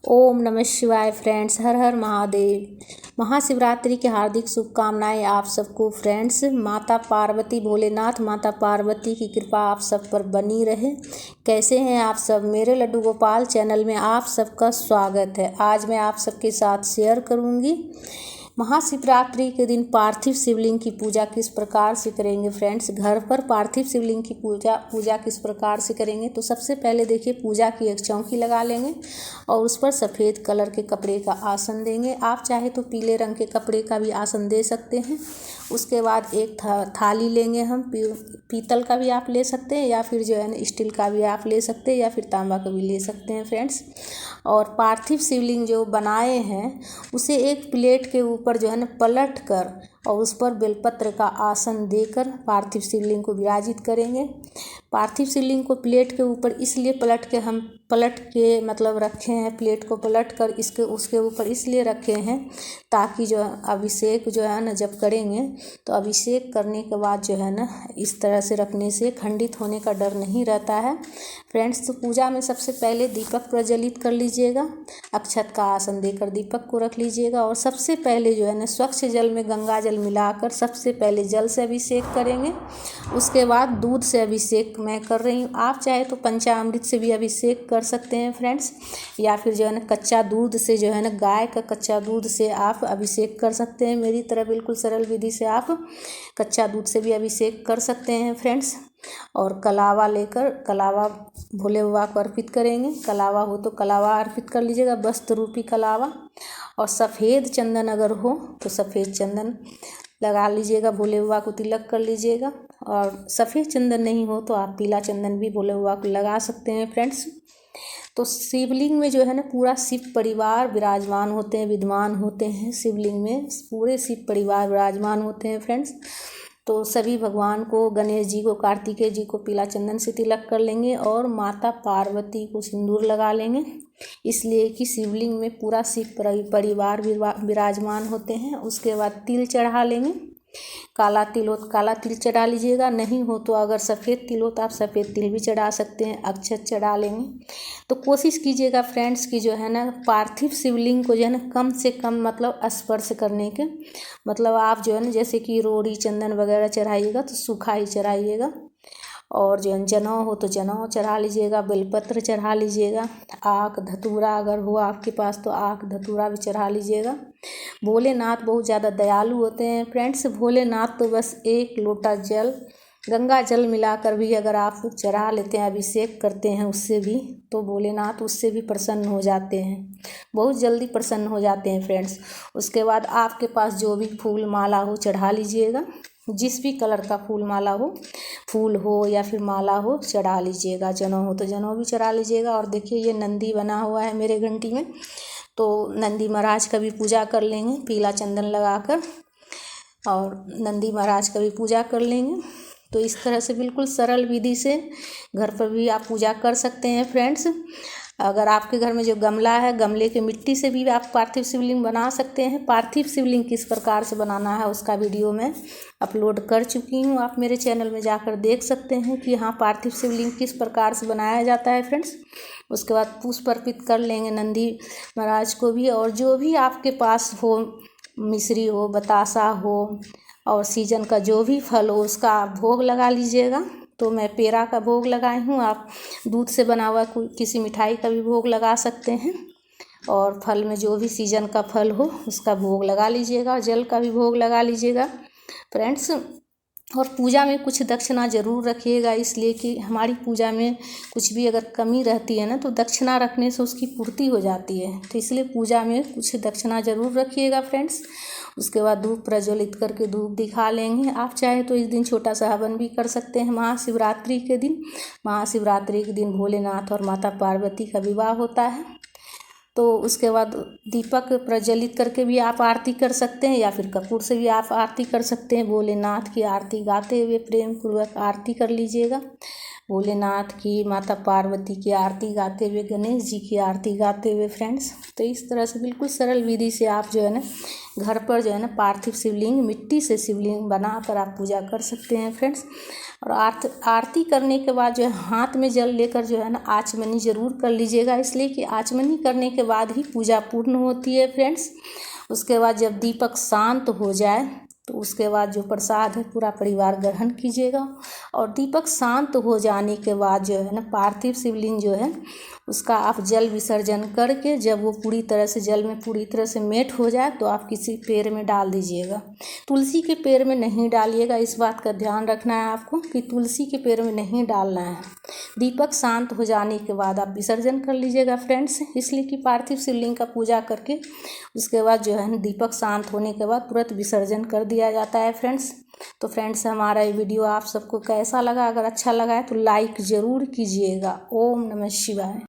ओम नमः शिवाय फ्रेंड्स। हर हर महादेव। महाशिवरात्रि की हार्दिक शुभकामनाएं आप सबको फ्रेंड्स। माता पार्वती भोलेनाथ माता पार्वती की कृपा आप सब पर बनी रहे। कैसे हैं आप सब? मेरे लड्डू गोपाल चैनल में आप सबका स्वागत है। आज मैं आप सबके साथ शेयर करूंगी महाशिवरात्रि के दिन पार्थिव शिवलिंग की पूजा किस प्रकार से करेंगे फ्रेंड्स। घर पर पार्थिव शिवलिंग की पूजा किस प्रकार से करेंगे। तो सबसे पहले देखिए, पूजा की एक चौकी लगा लेंगे और उस पर सफ़ेद कलर के कपड़े का आसन देंगे। आप चाहे तो पीले रंग के कपड़े का भी आसन दे सकते हैं। उसके बाद एक थाली लेंगे हम, पीतल का भी आप ले सकते हैं या फिर जो है ना स्टील का भी आप ले सकते हैं या फिर तांबा का भी ले सकते हैं फ्रेंड्स। और पार्थिव शिवलिंग जो बनाए हैं उसे एक प्लेट के ऊपर जो है ना पलट कर और उस पर बेलपत्र का आसन देकर पार्थिव शिवलिंग को विराजित करेंगे। पार्थिव शिवलिंग को प्लेट के ऊपर इसलिए पलट के मतलब रखे हैं, प्लेट को पलट कर उसके ऊपर इसलिए रखे हैं ताकि जो अभिषेक जो है ना जब करेंगे तो अभिषेक करने के बाद जो है ना इस तरह से रखने से खंडित होने का डर नहीं रहता है फ्रेंड्स। तो पूजा में सबसे पहले दीपक प्रज्वलित कर लीजिएगा, अक्षत का आसन देकर दीपक को रख लीजिएगा और सबसे पहले जो है ना स्वच्छ जल में गंगा जल मिलाकर सबसे पहले जल से अभिषेक करेंगे। उसके बाद दूध से अभिषेक मैं कर रही हूँ। आप चाहे तो पंचामृत से भी अभिषेक कर सकते हैं फ्रेंड्स, या फिर जो है ना कच्चा दूध से जो है ना गाय का कच्चा दूध से आप अभिषेक कर सकते हैं। मेरी तरह बिल्कुल सरल विधि से आप कच्चा दूध से भी अभिषेक कर सकते हैं फ्रेंड्स। और कलावा लेकर कलावा भोले बाबा को अर्पित करेंगे। कलावा हो तो कलावा अर्पित कर लीजिएगा, वस्त्र रूपी कलावा। और सफ़ेद चंदन अगर हो तो सफ़ेद चंदन लगा लीजिएगा, भोले बाबा को तिलक कर लीजिएगा। और सफ़ेद चंदन नहीं हो तो आप पीला चंदन भी भोले बाबा को लगा सकते हैं फ्रेंड्स। तो शिवलिंग में जो है ना पूरा शिव परिवार विराजमान होते हैं, विद्यमान होते हैं। शिवलिंग में पूरे शिव परिवार विराजमान होते हैं फ्रेंड्स। तो सभी भगवान को, गणेश जी को, कार्तिकेय जी को पीला चंदन से तिलक कर लेंगे और माता पार्वती को सिंदूर लगा लेंगे, इसलिए कि शिवलिंग में पूरा शिव परिवार विराजमान होते हैं। उसके बाद तिल चढ़ा लेंगे, काला तिल चढ़ा लीजिएगा। नहीं हो तो अगर सफ़ेद तिल हो तो आप सफ़ेद तिल भी चढ़ा सकते हैं। अक्षत चढ़ा लेंगे। तो कोशिश कीजिएगा फ्रेंड्स कि जो है ना पार्थिव शिवलिंग को जो है ना कम से कम मतलब स्पर्श करने के मतलब आप जो है ना जैसे कि रोड़ी चंदन वगैरह चढ़ाइएगा तो सूखा ही चढ़ाइएगा। और जो जनेऊ हो तो जनेऊ चढ़ा लीजिएगा, बेलपत्र चढ़ा लीजिएगा, आक धतूरा अगर हो आपके पास तो आक धतूरा भी चढ़ा लीजिएगा। भोलेनाथ बहुत ज़्यादा दयालु होते हैं फ्रेंड्स। भोलेनाथ तो बस एक लोटा जल, गंगा जल मिलाकर भी अगर आप चढ़ा लेते हैं, अभिषेक करते हैं उससे भी, तो भोलेनाथ उससे भी प्रसन्न हो जाते हैं, बहुत जल्दी प्रसन्न हो जाते हैं फ्रेंड्स। उसके बाद आपके पास जो भी फूल माला हो चढ़ा लीजिएगा, जिस भी कलर का फूल हो या फिर माला हो चढ़ा लीजिएगा। जनेऊ हो तो जनेऊ भी चढ़ा लीजिएगा। और देखिए ये नंदी बना हुआ है मेरे घंटी में, तो नंदी महाराज का भी पूजा कर लेंगे पीला चंदन लगाकर, और नंदी महाराज का भी पूजा कर लेंगे। तो इस तरह से बिल्कुल सरल विधि से घर पर भी आप पूजा कर सकते हैं फ्रेंड्स। अगर आपके घर में जो गमला है, गमले के मिट्टी से भी आप पार्थिव शिवलिंग बना सकते हैं। पार्थिव शिवलिंग किस प्रकार से बनाना है उसका वीडियो मैं अपलोड कर चुकी हूँ, आप मेरे चैनल में जाकर देख सकते हैं कि हाँ पार्थिव शिवलिंग किस प्रकार से बनाया जाता है फ्रेंड्स। उसके बाद पुष्प अर्पित कर लेंगे नंदी महाराज को भी। और जो भी आपके पास हो, मिश्री हो, बतासा हो और सीजन का जो भी फल हो उसका आप भोग लगा लीजिएगा। तो मैं पेड़ा का भोग लगाई हूँ, आप दूध से बना हुआ किसी मिठाई का भी भोग लगा सकते हैं। और फल में जो भी सीजन का फल हो उसका भोग लगा लीजिएगा, जल का भी भोग लगा लीजिएगा फ्रेंड्स। और पूजा में कुछ दक्षिणा ज़रूर रखिएगा, इसलिए कि हमारी पूजा में कुछ भी अगर कमी रहती है ना तो दक्षिणा रखने से उसकी पूर्ति हो जाती है। तो इसलिए पूजा में कुछ दक्षिणा ज़रूर रखिएगा फ्रेंड्स। उसके बाद धूप प्रज्वलित करके धूप दिखा लेंगे। आप चाहे तो इस दिन छोटा सा हवन भी कर सकते हैं महाशिवरात्रि के दिन। महाशिवरात्रि के दिन भोलेनाथ और माता पार्वती का विवाह होता है। तो उसके बाद दीपक प्रज्वलित करके भी आप आरती कर सकते हैं या फिर कपूर से भी आप आरती कर सकते हैं। भोलेनाथ की आरती गाते हुए प्रेम पूर्वक आरती कर लीजिएगा। भोलेनाथ की, माता पार्वती की आरती गाते हुए, गणेश जी की आरती गाते हुए फ्रेंड्स। तो इस तरह से बिल्कुल सरल विधि से आप जो है ना घर पर जो है ना पार्थिव शिवलिंग, मिट्टी से शिवलिंग बनाकर आप पूजा कर सकते हैं फ्रेंड्स। और आरती करने के बाद जो है हाथ में जल लेकर जो है ना आचमनी ज़रूर कर लीजिएगा, इसलिए कि आचमनी करने के बाद ही पूजा पूर्ण होती है फ्रेंड्स। उसके बाद जब दीपक शांत हो जाए तो उसके बाद जो प्रसाद है पूरा परिवार ग्रहण कीजिएगा। और दीपक शांत हो जाने के बाद जो है ना पार्थिव शिवलिंग जो है उसका आप जल विसर्जन करके, जब वो पूरी तरह से जल में पूरी तरह से मेट हो जाए तो आप किसी पेड़ में डाल दीजिएगा। तुलसी के पेड़ में नहीं डालिएगा, इस बात का ध्यान रखना है आपको कि तुलसी के पेड़ में नहीं डालना है। दीपक शांत हो जाने के बाद आप विसर्जन कर लीजिएगा फ्रेंड्स, इसलिए कि पार्थिव शिवलिंग का पूजा करके उसके बाद जो है दीपक शांत होने के बाद तुरंत विसर्जन कर दिया जाता है फ्रेंड्स। तो फ्रेंड्स हमारा ये वीडियो आप सबको कैसा लगा? अगर अच्छा लगा है तो लाइक ज़रूर कीजिएगा। ओम नमः शिवाय।